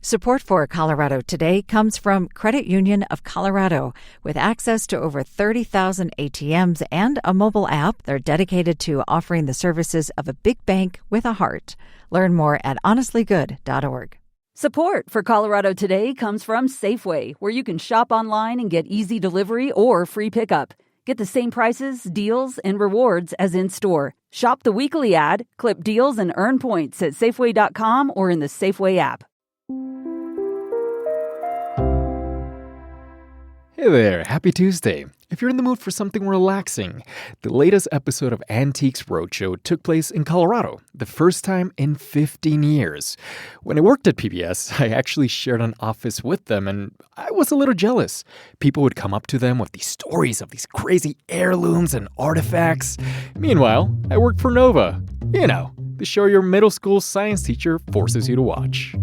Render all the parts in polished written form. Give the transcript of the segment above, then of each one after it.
Support for Colorado Today comes from Credit Union of Colorado. With access to over 30,000 ATMs and a mobile app, they're dedicated to offering the services of a big bank with a heart. Learn more at honestlygood.org. Support for Colorado Today comes from Safeway, where you can shop online and get easy delivery or free pickup. Get the same prices, deals, and rewards as in-store. Shop the weekly ad, clip deals, and earn points at Safeway.com or in the Safeway app. Hey there, happy Tuesday. If you're in the mood for something relaxing, the latest episode of Antiques Roadshow took place in Colorado, the first time in 15 years. When I worked at PBS, I actually shared an office with them, and I was a little jealous. People would come up to them with these stories of these crazy heirlooms and artifacts. Meanwhile, I worked for Nova. You know, the show your middle school science teacher forces you to watch.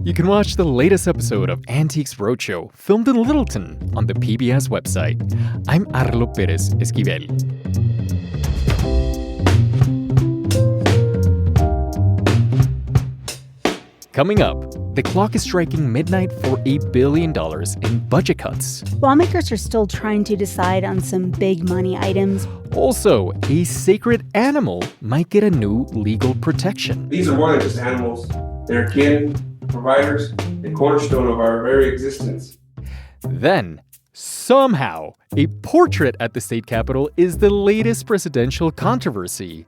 You can watch the latest episode of Antiques Roadshow, filmed in Littleton, on the PBS website. I'm Arlo Perez Esquivel. Coming up, the clock is striking midnight for $1 billion in budget cuts. Lawmakers are still trying to decide on some big money items. Also, a sacred animal might get a new legal protection. These are more than just animals. They're kin, providers, the cornerstone of our very existence. Then, somehow, a portrait at the state capitol is the latest presidential controversy.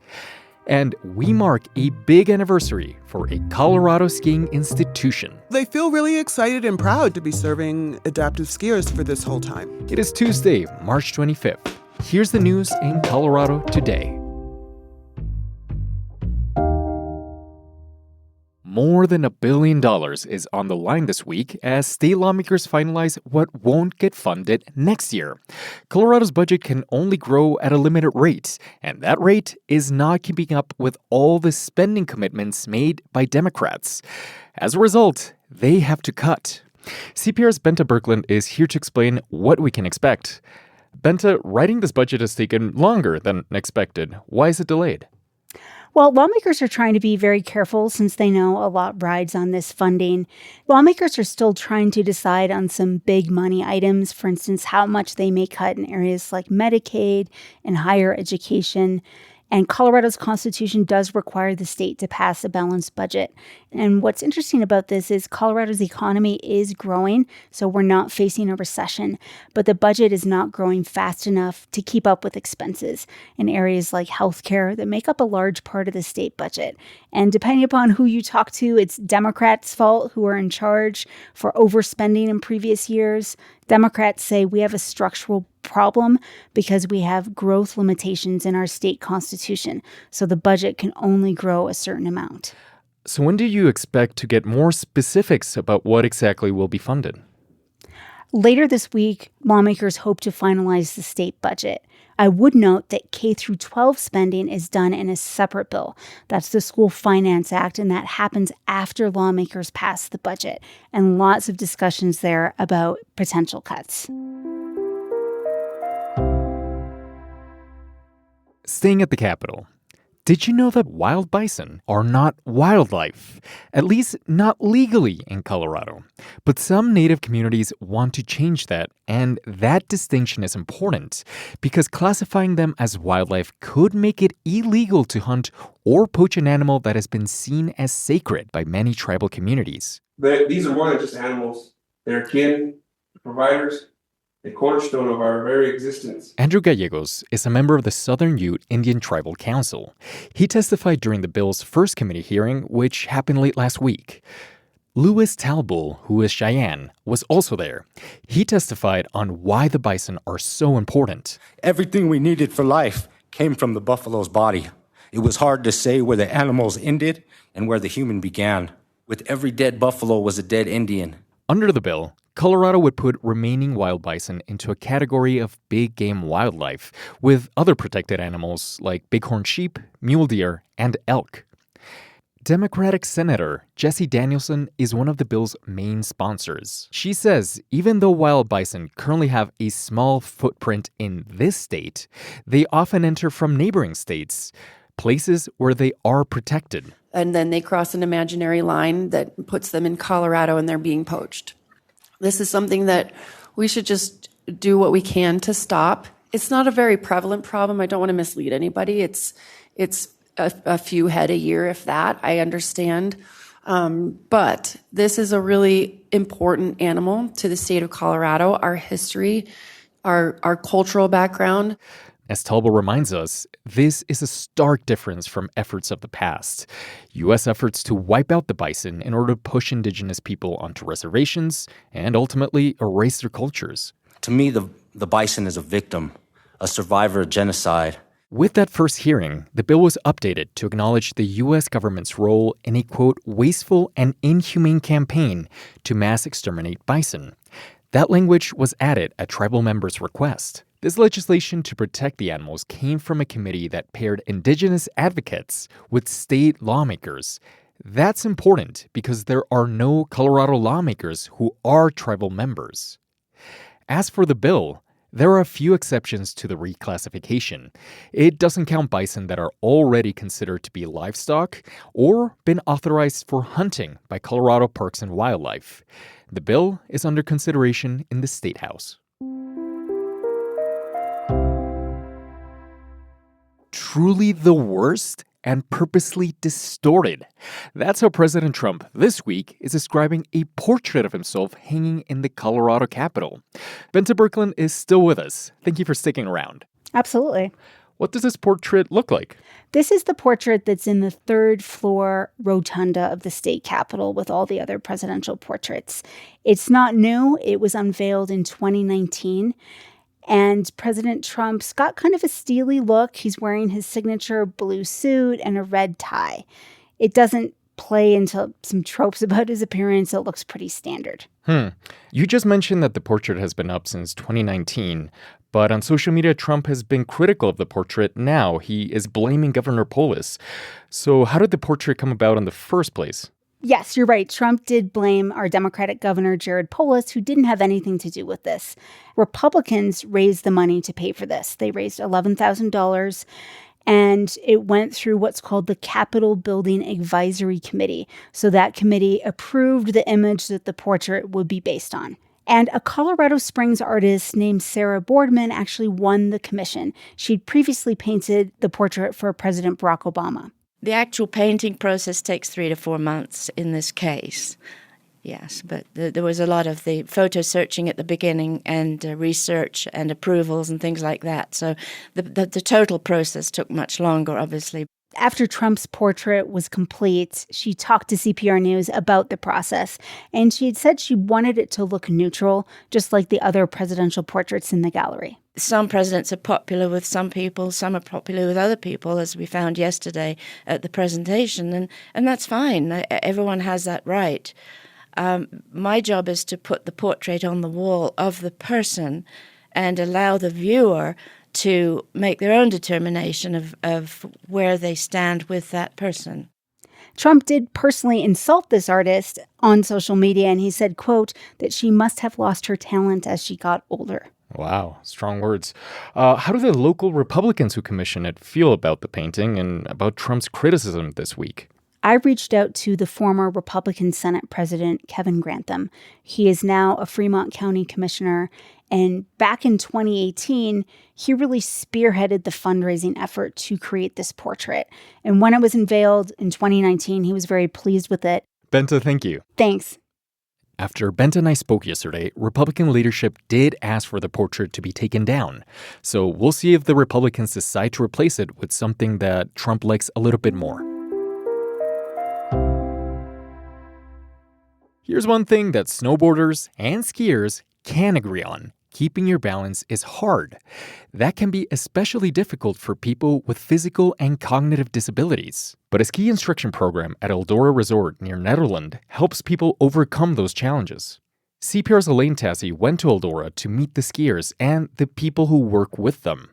And we mark a big anniversary for a Colorado skiing institution. They feel really excited and proud to be serving adaptive skiers for this whole time. It is Tuesday, March 25th. Here's the news in Colorado today. More than $1 billion is on the line this week as state lawmakers finalize what won't get funded next year. Colorado's budget can only grow at a limited rate, and that rate is not keeping up with all the spending commitments made by Democrats. As a result, they have to cut. CPR's Bente Birkeland is here to explain what we can expect. Bente, writing this budget has taken longer than expected. Why is it delayed? Well, lawmakers are trying to be very careful since they know a lot rides on this funding. Lawmakers are still trying to decide on some big money items, for instance, how much they may cut in areas like Medicaid and higher education. And Colorado's constitution does require the state to pass a balanced budget. And what's interesting about this is Colorado's economy is growing, so we're not facing a recession. But the budget is not growing fast enough to keep up with expenses in areas like healthcare that make up a large part of the state budget. And depending upon who you talk to, it's Democrats' fault who are in charge for overspending in previous years. Democrats say we have a structural problem because we have growth limitations in our state constitution, so the budget can only grow a certain amount. So when do you expect to get more specifics about what exactly will be funded? Later this week, lawmakers hope to finalize the state budget. I would note that K-12 spending is done in a separate bill. That's the School Finance Act, and that happens after lawmakers pass the budget. And lots of discussions there about potential cuts. Staying at the Capitol. Did you know that wild bison are not wildlife? At least not legally in Colorado. But some native communities want to change that, and that distinction is important because classifying them as wildlife could make it illegal to hunt or poach an animal that has been seen as sacred by many tribal communities. These are more than just animals. They're kin, providers, the cornerstone of our very existence. Andrew Gallegos is a member of the Southern Ute Indian Tribal Council. He testified during the bill's first committee hearing, which happened late last week. Louis Talbull, who is Cheyenne, was also there. He testified on why the bison are so important. Everything we needed for life came from the buffalo's body. It was hard to say where the animals ended and where the human began. With every dead buffalo was a dead Indian. Under the bill, Colorado would put remaining wild bison into a category of big game wildlife, with other protected animals like bighorn sheep, mule deer, and elk. Democratic Senator Jessie Danielson is one of the bill's main sponsors. She says even though wild bison currently have a small footprint in this state, they often enter from neighboring states, places where they are protected. and then they cross an imaginary line that puts them in Colorado and they're being poached. This is something that we should just do what we can to stop. It's not a very prevalent problem. I don't want to mislead anybody. It's a few head a year, if that, I understand. But this is a really important animal to the state of Colorado, our history, our cultural background. As Talbot reminds us, this is a stark difference from efforts of the past. U.S. efforts to wipe out the bison in order to push indigenous people onto reservations and ultimately erase their cultures. To me, the bison is a victim, a survivor of genocide. With that first hearing, the bill was updated to acknowledge the U.S. government's role in a, quote, wasteful and inhumane campaign to mass exterminate bison. That language was added at tribal members' request. This legislation to protect the animals came from a committee that paired indigenous advocates with state lawmakers. That's important because there are no Colorado lawmakers who are tribal members. As for the bill, there are a few exceptions to the reclassification. It doesn't count bison that are already considered to be livestock or been authorized for hunting by Colorado Parks and Wildlife. The bill is under consideration in the State House. Truly the worst and purposely distorted. That's how President Trump this week is describing a portrait of himself hanging in the Colorado Capitol. Bente Birkeland is still with us. Thank you for sticking around. Absolutely. What does this portrait look like? This is the portrait that's in the third floor rotunda of the state capitol with all the other presidential portraits. It's not new. It was unveiled in 2019. And President Trump's got kind of a steely look. He's wearing his signature blue suit and a red tie. It doesn't play into some tropes about his appearance. It looks pretty standard. You just mentioned that the portrait has been up since 2019, but on social media, Trump has been critical of the portrait now. He is blaming Governor Polis. So how did the portrait come about in the first place? Yes, you're right. Trump did blame our Democratic governor, Jared Polis, who didn't have anything to do with this. Republicans raised the money to pay for this. They raised $11,000, and it went through what's called the Capitol Building Advisory Committee. So that committee approved the image that the portrait would be based on. And a Colorado Springs artist named Sarah Boardman actually won the commission. She'd previously painted the portrait for President Barack Obama. The actual painting process takes 3 to 4 months in this case. Yes, but there was a lot of the photo searching at the beginning and research and approvals and things like that. So the total process took much longer, obviously. After Trump's portrait was complete, she talked to CPR News about the process, and she had said she wanted it to look neutral, just like the other presidential portraits in the gallery. Some presidents are popular with some people, some are popular with other people, as we found yesterday at the presentation, and that's fine. Everyone has that right. My job is to put the portrait on the wall of the person and allow the viewer to make their own determination of where they stand with that person. Trump did personally insult this artist on social media, and he said, quote, that she must have lost her talent as she got older. Wow, strong words. How do the local Republicans who commissioned it feel about the painting and about Trump's criticism this week? I reached out to the former Republican Senate President, Kevin Grantham. He is now a Fremont County Commissioner, and back in 2018, he really spearheaded the fundraising effort to create this portrait. And when it was unveiled in 2019, he was very pleased with it. Bente, thank you. Thanks. After Bente and I spoke yesterday, Republican leadership did ask for the portrait to be taken down. So we'll see if the Republicans decide to replace it with something that Trump likes a little bit more. Here's one thing that snowboarders and skiers can agree on. Keeping your balance is hard. That can be especially difficult for people with physical and cognitive disabilities. But a ski instruction program at Eldora Resort near Netherlands helps people overcome those challenges. CPR's Elaine Tassie went to Eldora to meet the skiers and the people who work with them.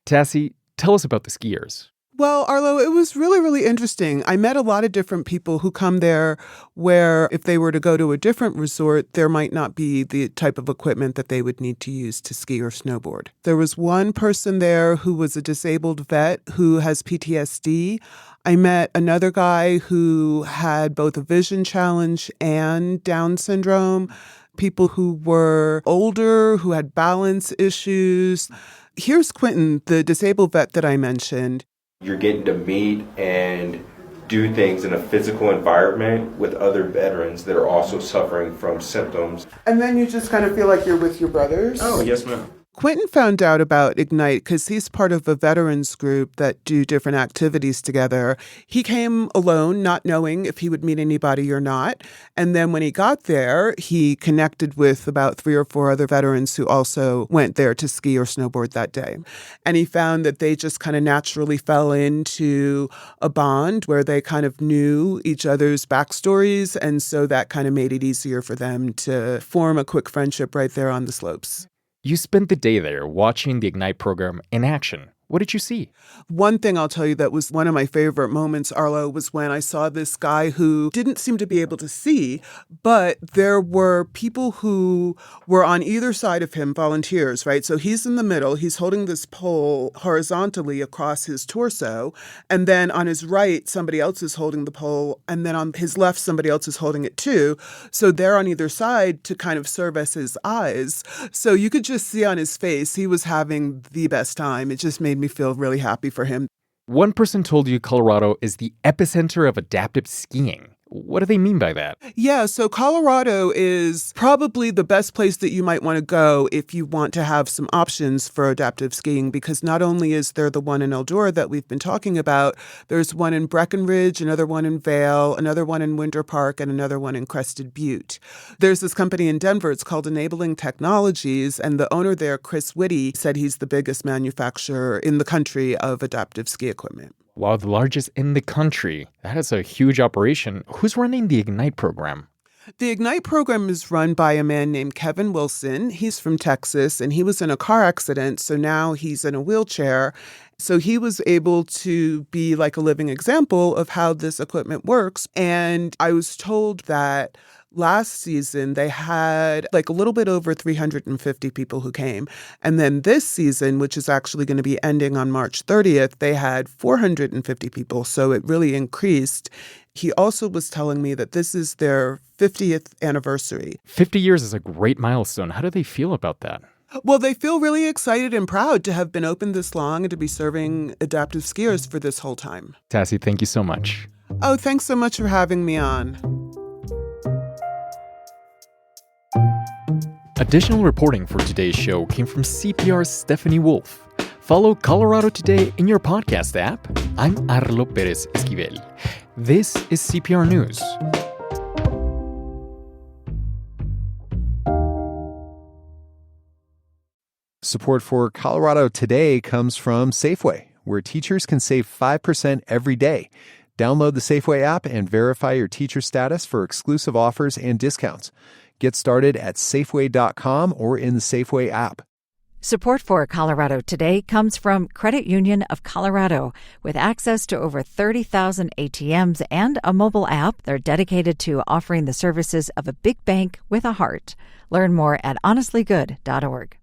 Tassie, tell us about the skiers. Well, Arlo, it was really, really interesting. I met a lot of different people who come there where if they were to go to a different resort, there might not be the type of equipment that they would need to use to ski or snowboard. There was one person there who was a disabled vet who has PTSD. I met another guy who had both a vision challenge and Down syndrome, people who were older, who had balance issues. Here's Quentin, the disabled vet that I mentioned. You're getting to meet and do things in a physical environment with other veterans that are also suffering from symptoms. And then you just kind of feel like you're with your brothers? Oh, yes, ma'am. Quentin found out about Ignite because he's part of a veterans group that do different activities together. He came alone, not knowing if he would meet anybody or not. And then when he got there, he connected with about 3 or 4 other veterans who also went there to ski or snowboard that day. And he found that they just kind of naturally fell into a bond where they kind of knew each other's backstories. And so that kind of made it easier for them to form a quick friendship right there on the slopes. You spent the day there watching the Ignite program in action. What did you see? One thing I'll tell you that was one of my favorite moments, Arlo, was when I saw this guy who didn't seem to be able to see, but there were people who were on either side of him, volunteers, right? So he's in the middle. He's holding this pole horizontally across his torso. And then on his right, somebody else is holding the pole. And then on his left, somebody else is holding it too. So they're on either side to kind of serve as his eyes. So you could just see on his face, he was having the best time. It just made me feel really happy for him. One person told you Colorado is the epicenter of adaptive skiing. What do they mean by that? Yeah, so Colorado is probably the best place that you might want to go if you want to have some options for adaptive skiing, because not only is there the one in Eldora that we've been talking about, there's one in Breckenridge, another one in Vail, another one in Winter Park, and another one in Crested Butte. There's this company in Denver, it's called Enabling Technologies, and the owner there, Chris Whitty, said he's the biggest manufacturer in the country of adaptive ski equipment. Wow, the largest in the country. That is a huge operation. Who's running the Ignite program? The Ignite program is run by a man named Kevin Wilson. He's from Texas, and he was in a car accident, so now he's in a wheelchair. So he was able to be like a living example of how this equipment works. And I was told that last season, they had like a little bit over 350 people who came. And then this season, which is actually going to be ending on March 30th, they had 450 people. So it really increased. He also was telling me that this is their 50th anniversary. 50 years is a great milestone. How do they feel about that? Well, they feel really excited and proud to have been open this long and to be serving adaptive skiers for this whole time. Tassie, thank you so much. Oh, thanks so much for having me on. Additional reporting for today's show came from CPR's Stephanie Wolf. Follow Colorado Today in your podcast app. I'm Arlo Perez Esquivel. This is CPR News. Support for Colorado Today comes from Safeway, where teachers can save 5% every day. Download the Safeway app and verify your teacher status for exclusive offers and discounts. Get started at Safeway.com or in the Safeway app. Support for Colorado Today comes from Credit Union of Colorado. With access to over 30,000 ATMs and a mobile app, they're dedicated to offering the services of a big bank with a heart. Learn more at honestlygood.org.